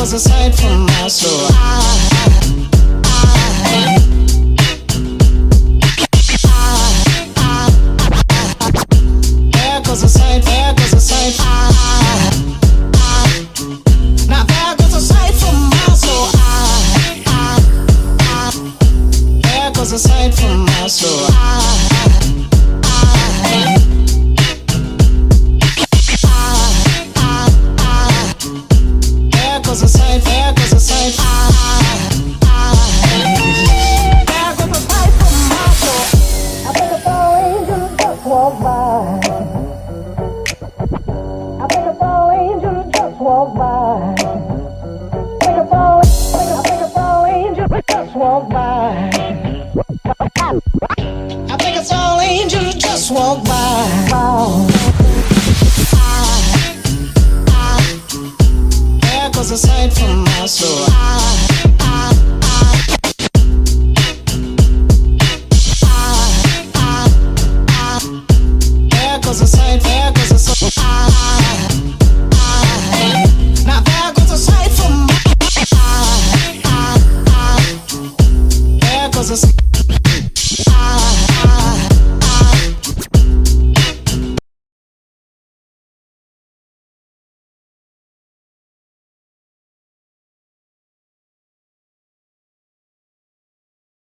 goes a sight from my soul. There goes a sight, there goes a sight. Now there goes a sight from my soul. There goes a sight from my soul. There goes a sight, there goes a sight. There goes a sight from my soul. I think a tall angel just walked by. I think a tall angel just walked by. I think a tall angel just walked by. I think a tall angel just walked by. There goes a sight from my soul.